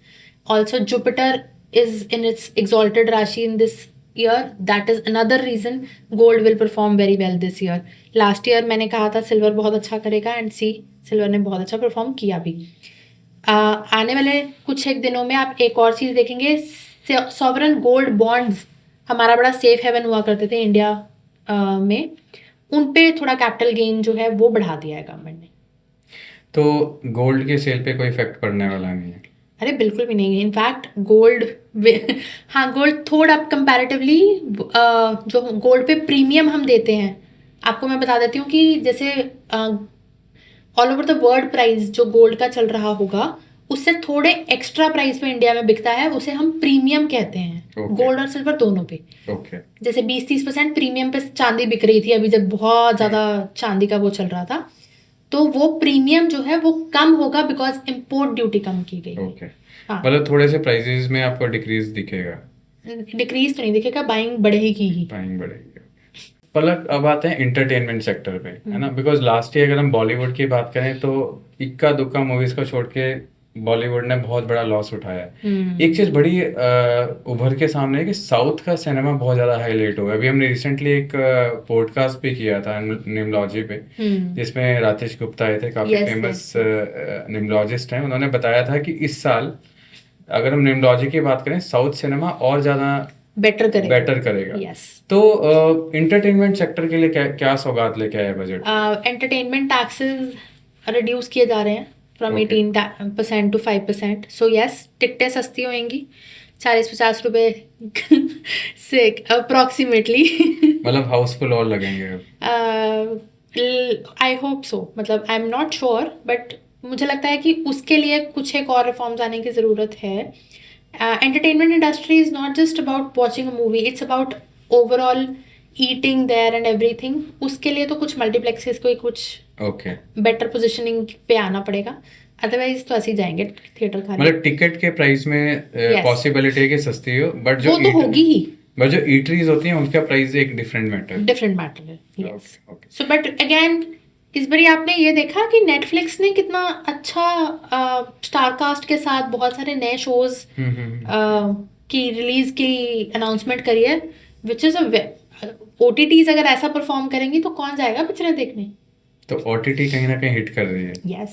[SPEAKER 1] Also Jupiter is in its exalted Rashi in this year. That is another reason gold will perform very well this year. Last year मैंने कहा था silver बहुत अच्छा करेगा and see silver ने बहुत अच्छा perform किया भी। आने वाले कुछ एक दिनों में आप एक और चीज़ देखेंगे, सॉवरन गोल्ड बॉन्ड्स हमारा बड़ा सेफ हेवन हुआ करते थे इंडिया में, उन पे थोड़ा कैपिटल गेन जो है वो बढ़ा दिया है गवर्नमेंट ने।
[SPEAKER 2] तो गोल्ड के सेल पे कोई इफेक्ट पड़ने वाला नहीं है?
[SPEAKER 1] अरे बिल्कुल भी नहीं है। इनफैक्ट गोल्ड हाँ, गोल्ड थोड़ा कंपैरेटिवली जो गोल्ड पे प्रीमियम हम देते हैं, आपको मैं बता देती हूँ कि जैसे all over the world price जो गोल्ड का चल रहा होगा उससे थोड़े एक्स्ट्रा प्राइस पे इंडिया में बिकता है, उसे हम प्रीमियम कहते हैं,
[SPEAKER 2] Okay.
[SPEAKER 1] गोल्ड और सिल्वर दोनों पे।
[SPEAKER 2] ओके
[SPEAKER 1] जैसे 20-30% प्रीमियम पे चांदी बिक रही थी अभी, जब बहुत ज्यादा चांदी का वो चल रहा था, तो वो प्रीमियम जो है वो कम होगा बिकॉज इम्पोर्ट ड्यूटी कम की गई है।
[SPEAKER 2] ओके
[SPEAKER 1] हाँ,
[SPEAKER 2] मतलब थोड़े से प्राइसेस में आपको डिक्रीज दिखेगा,
[SPEAKER 1] डिक्रीज तो नहीं दिखेगा, बाइंग बढ़ेगी ही।
[SPEAKER 2] बाइंग बढ़ेगी। पलक अब आते हैं इंटरटेनमेंट सेक्टर पे, है ना, बिकॉज लास्ट ईयर अगर हम बॉलीवुड की बात करें तो इक्का दुक्का मूवीज को छोड़ के बॉलीवुड ने बहुत बड़ा लॉस उठाया है। एक चीज बड़ी उभर के सामने है कि साउथ का सिनेमा बहुत ज्यादा हाईलाइट हुआ है। अभी हमने रिसेंटली एक पॉडकास्ट भी किया था निम्नोलॉजी पे, जिसमें राकेश गुप्ता आए थे, काफी
[SPEAKER 1] Yes,
[SPEAKER 2] फेमस निम्नोलॉजिस्ट हैं। उन्होंने बताया था कि इस साल अगर हम निम्नोलॉजी की बात करें, साउथ सिनेमा और ज्यादा बेटर करेगा।
[SPEAKER 1] यस।
[SPEAKER 2] तो इंटरटेनमेंट सेक्टर के लिए क्या क्या सौगात लेके आया बजट?
[SPEAKER 1] एंटरटेनमेंट टैक्सेस रिड्यूस किए जा रहे हैं from
[SPEAKER 2] Okay.
[SPEAKER 1] 18% to 5%। So yes, टिकटें सस्ती होंगी 40-50 रुपए से अप्रॉक्सीमेटली।
[SPEAKER 2] मतलब हाउसफुल और लगेंगे अब।
[SPEAKER 1] आई होप सो, मतलब I am not sure, but मुझे लगता है कि उसके लिए कुछ एक और रिफॉर्म्स आने की ज़रूरत है। Entertainment industry is not just about watching a movie, it's about overall eating there and everything. उसके लिए तो कुछ मल्टीप्लेक्सेस को ही कुछ
[SPEAKER 2] ओके
[SPEAKER 1] बेटर पोजीशनिंग पे आना पड़ेगा, अदरवाइज तो ऐसे ही जाएंगे थिएटर खाने।
[SPEAKER 2] मतलब टिकट के प्राइस में
[SPEAKER 1] Yes.
[SPEAKER 2] पॉसिबिलिटी है कि सस्ती हो, बट
[SPEAKER 1] वो तो होगी ही,
[SPEAKER 2] बट जो ईटरीज होती हैं उनका प्राइस एक डिफरेंट मैटर।
[SPEAKER 1] डिफरेंट मैटर है। Yes.
[SPEAKER 2] Okay.
[SPEAKER 1] So but again इस बारी आपने ये देखा कि नेटफ्लिक्स ने कितना अच्छा स्टार कास्ट के साथ बहुत सारे नए शोज की रिलीज की अनाउंसमेंट करी है, विच इज OTTs अगर ऐसा परफॉर्म करेंगी तो कौन जाएगा पिक्चरें देखने।
[SPEAKER 2] तो ओटीटी कहीं ना कहीं हिट कर रही है।
[SPEAKER 1] Yes,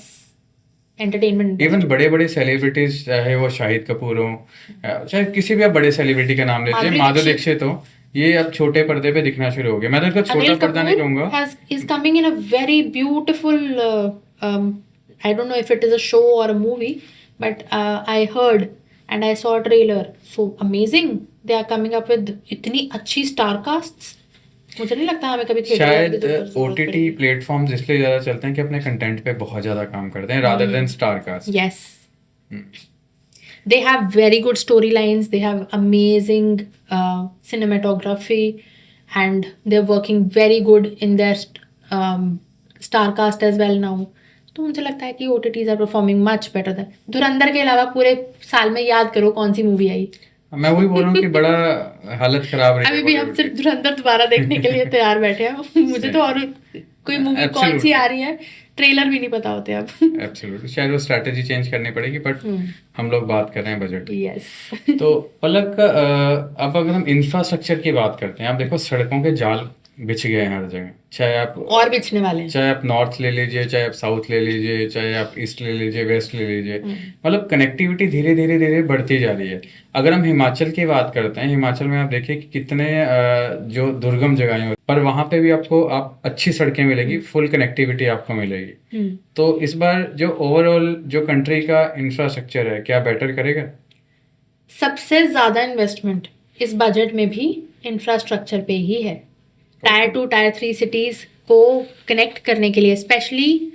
[SPEAKER 1] entertainment.
[SPEAKER 2] इवन बड़े बड़े सेलिब्रिटीज, चाहे वो शाहिद कपूर हो, चाहे किसी भी आप बड़े सेलिब्रिटी का नाम लीजिए, माधुरी दीक्षित हो, ये अब छोटे पर्दे पे दिखना शुरू हो गया। मैं तो इनको छोटा पर्दा नहीं कहूंगा।
[SPEAKER 1] is coming in a very beautiful I don't know if it is a show or a movie, but I heard and I saw a trailer, so amazing, they are coming up with इतनी अच्छी star castes. मुझे नहीं लगता हमें कभी theatre
[SPEAKER 2] शायद OTT platforms इसलिए ज्यादा चलते हैं कि अपने कंटेंट पे बहुत ज्यादा काम करते हैं rather than star cast.
[SPEAKER 1] Yes. They have very good storylines, they have amazing cinematography, and they're working very good in their star cast as well now. तो मुझे लगता है कि OTTs are performing much better than धुरंधर के अलावा पूरे साल में याद करो कौन सी मूवी आई।
[SPEAKER 2] मैं वही बोल रहा हूँ कि बड़ा हालत खराब रही है
[SPEAKER 1] अभी भी हम सिर्फ धुरंधर दोबारा देखने के लिए तैयार बैठे हैं। मुझे तो और कोई मूवी कौन सी आ रही है ट्रेलर भी नहीं पता होते अब।
[SPEAKER 2] एब्सोल्युटली, शायद वो स्ट्रैटेजी चेंज करनी पड़ेगी, बट हम लोग बात कर रहे हैं बजट।
[SPEAKER 1] यस।
[SPEAKER 2] तो पलक अब अगर हम इंफ्रास्ट्रक्चर की बात करते हैं, आप देखो सड़कों के जाल बिछ गए हैं हर जगह, चाहे आप
[SPEAKER 1] और बिछने वाले हैं।
[SPEAKER 2] चाहे आप नॉर्थ ले लीजिए, चाहे आप साउथ ले लीजिए, चाहे आप ईस्ट ले लीजिए, वेस्ट ले लीजिए, मतलब कनेक्टिविटी धीरे धीरे धीरे बढ़ती जा रही है। अगर हम हिमाचल की बात करते हैं, हिमाचल में आप देखिए कि कितने जो दुर्गम जगहें हैं, पर वहाँ पे भी आपको अच्छी सड़कें मिलेगी, फुल कनेक्टिविटी आपको मिलेगी। तो इस बार जो ओवरऑल जो कंट्री का इंफ्रास्ट्रक्चर है, क्या बेटर करेगा?
[SPEAKER 1] सबसे ज्यादा इन्वेस्टमेंट इस बजट में भी इंफ्रास्ट्रक्चर पे ही है। टायर 2 टायर 3 सिटीज़ को कनेक्ट करने के लिए, स्पेशली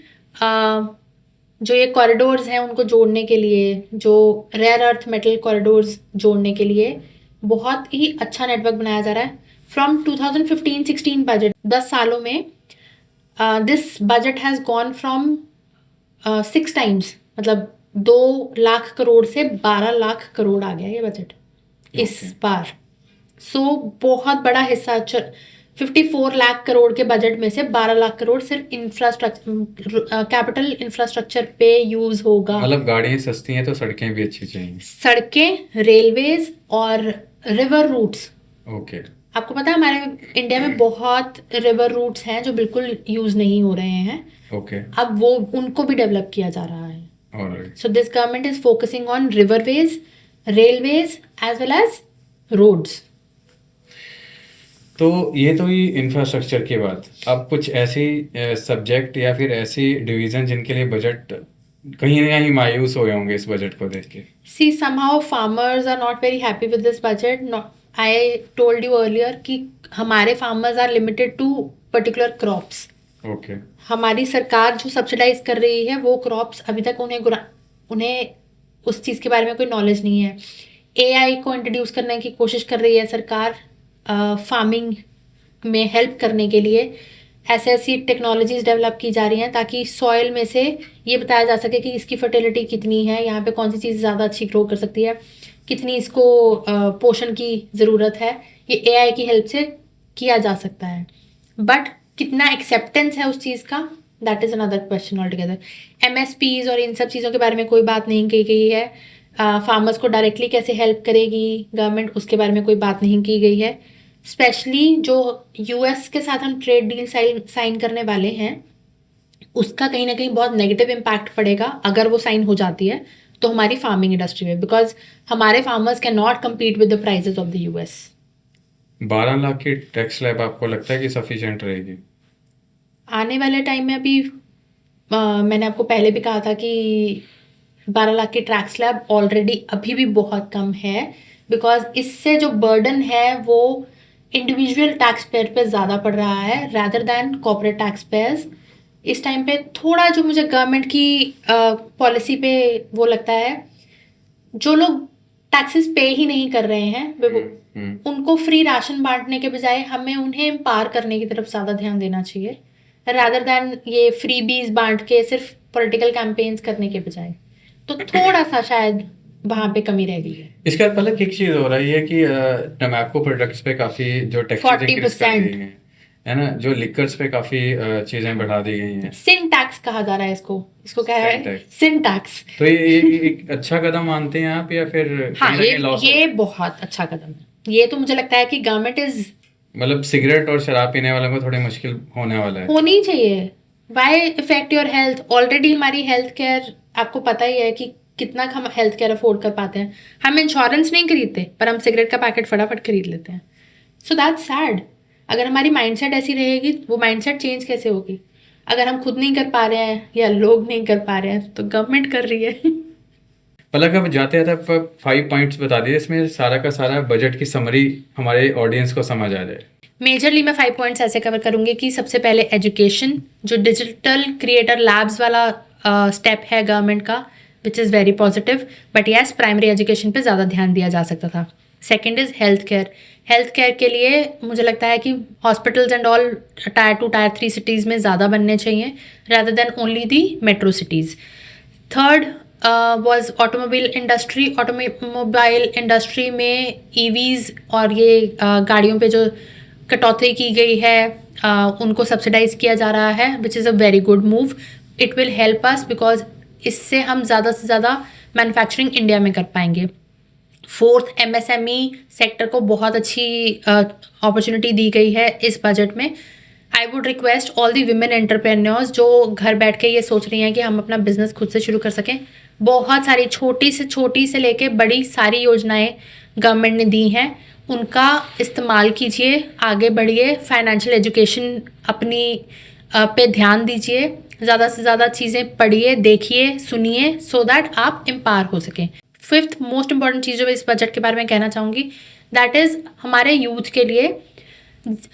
[SPEAKER 1] जो ये कॉरिडोर्स हैं उनको जोड़ने के लिए, जो रेयर अर्थ मेटल कॉरिडोर्स जोड़ने के लिए बहुत ही अच्छा नेटवर्क बनाया जा रहा है। फ्रॉम 2015-16 बजट, 10 सालों में this budget has gone from 6 times, मतलब 2 लाख करोड़ से 12 लाख करोड़ आ गया ये बजट इस बार। सो बहुत बड़ा हिस्सा 54 लाख करोड़ के बजट में से 12 लाख करोड़ सिर्फ इंफ्रास्ट्रक्चर, कैपिटल इंफ्रास्ट्रक्चर पे यूज होगा।
[SPEAKER 2] मतलब गाड़ियाँ सस्ती हैं तो सड़कें भी अच्छी चाहिए।
[SPEAKER 1] सड़कें, रेलवेज और रिवर रूट्स।
[SPEAKER 2] ओके।
[SPEAKER 1] आपको पता है हमारे इंडिया में बहुत रिवर रूट्स हैं जो बिल्कुल यूज नहीं हो रहे हैं।
[SPEAKER 2] ओके।
[SPEAKER 1] अब वो उनको भी डेवलप किया जा रहा है।
[SPEAKER 2] Alright.
[SPEAKER 1] So this government is focusing on riverways, railways as well as roads.
[SPEAKER 2] तो ये तो ही इंफ्रास्ट्रक्चर की बात। अब कुछ ऐसी सब्जेक्ट या फिर ऐसी डिवीजन जिनके लिए बजट कहीं ना कहीं मायूस हो गए होंगे इस बजट को देख के।
[SPEAKER 1] See, somehow farmers are not very happy with this budget. I told you earlier कि हमारे farmers are limited to particular crops.
[SPEAKER 2] Okay.
[SPEAKER 1] हमारी सरकार जो सब्सिडाइज कर रही है वो क्रॉप्स अभी तक उन्हें उस चीज़ के बारे में कोई नॉलेज नहीं है। एआई को इंट्रोड्यूस करने की कोशिश कर रही है सरकार फार्मिंग में हेल्प करने के लिए। ऐसे ऐसी टेक्नोलॉजीज डेवलप की जा रही हैं ताकि सॉइल में से ये बताया जा सके कि इसकी फर्टिलिटी कितनी है, यहाँ पे कौन सी चीज़ ज़्यादा अच्छी ग्रो कर सकती है, कितनी इसको पोषण की ज़रूरत है। ये एआई की हेल्प से किया जा सकता है, बट कितना एक्सेप्टेंस है उस चीज़ का, that is another question all together. MSPs और इन सब चीज़ों के बारे में कोई बात नहीं की गई है। फार्मर्स को डायरेक्टली कैसे हेल्प करेगी गवर्नमेंट, उसके बारे में कोई बात नहीं की गई है। स्पेशली जो यूएस के साथ हम ट्रेड डील साइन करने वाले हैं, उसका कहीं ना कहीं बहुत नेगेटिव इम्पैक्ट पड़ेगा अगर वो साइन हो जाती है तो हमारी फार्मिंग इंडस्ट्री में, बिकॉज हमारे farmers can not compete with the prices of the US.
[SPEAKER 2] 12 lakh की टैक्स स्लैब आपको लगता है कि सफिशिएंट रहेगी?
[SPEAKER 1] आने वाले टाइम में अभी मैंने आपको पहले भी कहा था कि 12 लाख की टैक्स स्लैब ऑलरेडी अभी भी बहुत कम है, बिकॉज इससे जो बर्डन है वो इंडिविजुअल टैक्स पेयर पे ज़्यादा पड़ रहा है rather than corporate tax payers. इस टाइम पे थोड़ा जो मुझे गवर्नमेंट की पॉलिसी पे वो लगता है, जो लोग टैक्सेस पे ही नहीं कर रहे हैं उनको फ्री राशन बांटने के बजाय हमें उन्हें एम्पावर करने की तरफ ज़्यादा ध्यान देना चाहिए, रादर दैन ये फ्री बीज बांट के सिर्फ पॉलिटिकल कैंपेन्स करने के बजाय। तो थोड़ा सा शायद वहाँ पे कमी रह गई है।
[SPEAKER 2] इसके बाद पलक एक चीज़ हो रही है कि टमैको प्रोडक्ट्स पे काफ़ी जो टैक्सेस इंक्रीज कर दी
[SPEAKER 1] 40%।
[SPEAKER 2] गई हैं, है ना, जो लिकर्स पे काफ़ी चीज़ें बढ़ा दी गई हैं।
[SPEAKER 1] सिन टैक्स कहा जा रहा है इसको क्या
[SPEAKER 2] Sin
[SPEAKER 1] है,
[SPEAKER 2] tax।
[SPEAKER 1] सिन टैक्स।
[SPEAKER 2] तो ये एक अच्छा कदम मानते हैं आप, या फिर
[SPEAKER 1] हाँ,
[SPEAKER 2] कहीं ना कहीं लॉस
[SPEAKER 1] ये बहुत अच्छा कदम है। ये तो मुझे लगता है कि गवर्नमेंट इज
[SPEAKER 2] मतलब सिगरेट और शराब पीने वालों को थोड़ी मुश्किल होने वाला है।
[SPEAKER 1] होनी चाहिए। Why affect your health? Already हमारी हेल्थ केयर, आपको पता ही है कि कितना हम हेल्थ केयर अफोर्ड कर पाते हैं। हम इंश्योरेंस नहीं खरीदते पर हम सिगरेट का पैकेट फटाफट खरीद लेते हैं। So that's sad. अगर हमारी माइंडसेट ऐसी रहेगी, वो माइंडसेट चेंज कैसे होगी? अगर हम खुद नहीं कर पा रहे हैं या लोग नहीं कर पा रहे हैं तो गवर्नमेंट कर रही है।
[SPEAKER 2] पलक अब जाते जाते आप 5 पॉइंट्स बता दिए, इसमें सारा का सारा बजट की समरी हमारे ऑडियंस को समझ आ जाए।
[SPEAKER 1] मेजरली मैं 5 पॉइंट्स ऐसे कवर करूंगी कि सबसे पहले एजुकेशन, जो डिजिटल क्रिएटर लैब्स वाला स्टेप है गवर्नमेंट का, which is very positive, but yes primary education पे ज़्यादा ध्यान दिया जा सकता था। Second is health care. Health care के लिए मुझे लगता है कि hospitals and all tyre 2 tyre 3 cities में ज़्यादा बनने चाहिए rather than only the metro cities. Third was automobile industry. Automobile industry में ईवीज़ और ये गाड़ियों पे जो कटौती की गई है उनको सब्सिडाइज किया जा रहा है, which is a very good move. It will help us because इससे हम ज़्यादा से ज़्यादा मैन्युफैक्चरिंग इंडिया में कर पाएंगे। फोर्थ, एमएसएमई सेक्टर को बहुत अच्छी अपॉर्चुनिटी दी गई है इस बजट में। I would request all the women entrepreneurs जो घर बैठ के ये सोच रही हैं कि हम अपना बिजनेस खुद से शुरू कर सकें, बहुत सारी छोटी से लेके बड़ी सारी योजनाएं गवर्नमेंट ने दी हैं, उनका इस्तेमाल कीजिए, आगे बढ़िए, फाइनेंशियल एजुकेशन अपनी पे ध्यान दीजिए, ज़्यादा से ज़्यादा चीज़ें पढ़िए, देखिए, सुनिए, सो दैट आप एम्पावर हो सकें। फिफ्थ मोस्ट इंपॉर्टेंट चीज़ जो मैं इस बजट के बारे में कहना चाहूँगी, दैट इज़ हमारे यूथ के लिए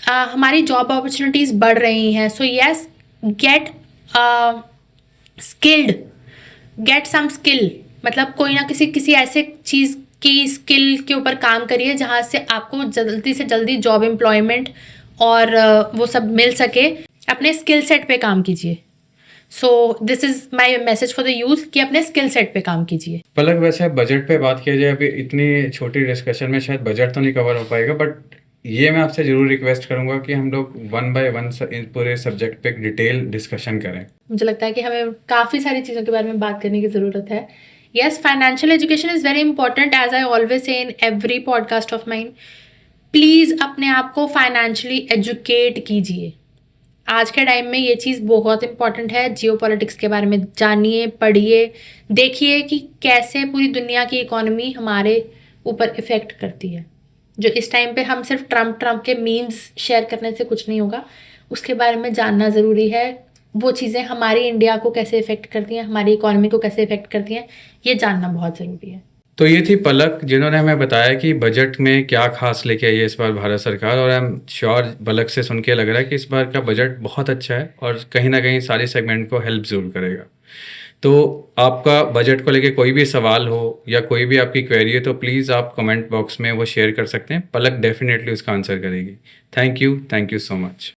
[SPEAKER 1] हमारी जॉब अपॉर्चुनिटीज़ बढ़ रही हैं। So yes, get skilled, get some skill, मतलब कोई ना किसी ऐसे चीज़ की स्किल के ऊपर काम करिए जहाँ से आपको जल्दी से जल्दी जॉब एम्प्लॉयमेंट और वो सब मिल सके। अपने स्किल सेट पे काम कीजिए। So this is my message for the youth कि अपने स्किल सेट पे काम कीजिए।
[SPEAKER 2] पलक वैसे बजट पे बात किया जाए, अभी इतनी छोटी डिस्कशन में शायद बजट तो नहीं कवर हो पाएगा, बट ये मैं आपसे ज़रूर रिक्वेस्ट करूंगा कि हम लोग 1 बाय 1 इन पूरे सब्जेक्ट पे एक डिटेल डिस्कशन करें।
[SPEAKER 1] मुझे लगता है कि हमें काफ़ी सारी चीज़ों के बारे में बात करने की ज़रूरत है। Yes, financial education is very important, as I always say in every podcast of mine. Please अपने आप को फाइनेंशियली एजुकेट कीजिए। आज के टाइम में ये चीज़ बहुत इंपॉर्टेंट है। जियोपॉलिटिक्स के बारे में जानिए, पढ़िए, देखिए कि कैसे पूरी दुनिया की इकोनॉमी हमारे ऊपर इफ़ेक्ट करती है। जो इस टाइम पे हम सिर्फ ट्रम्प के मीम्स शेयर करने से कुछ नहीं होगा, उसके बारे में जानना ज़रूरी है। वो चीज़ें हमारी इंडिया को कैसे इफ़ेक्ट करती हैं, हमारी इकोनॉमी को कैसे इफ़ेक्ट करती हैं, ये जानना बहुत ज़रूरी है।
[SPEAKER 2] तो ये थी पलक, जिन्होंने हमें बताया कि बजट में क्या खास लेके आई है इस बार भारत सरकार। और आई एम श्योर, पलक से सुन के लग रहा है कि इस बार का बजट बहुत अच्छा है और कहीं ना कहीं सारी सेगमेंट को हेल्प ज़रूर करेगा। तो आपका बजट को लेके कोई भी सवाल हो या कोई भी आपकी क्वेरी है तो प्लीज़ आप कमेंट बॉक्स में वो शेयर कर सकते हैं। पलक डेफिनेटली उसका आंसर करेगी। Thank you so much.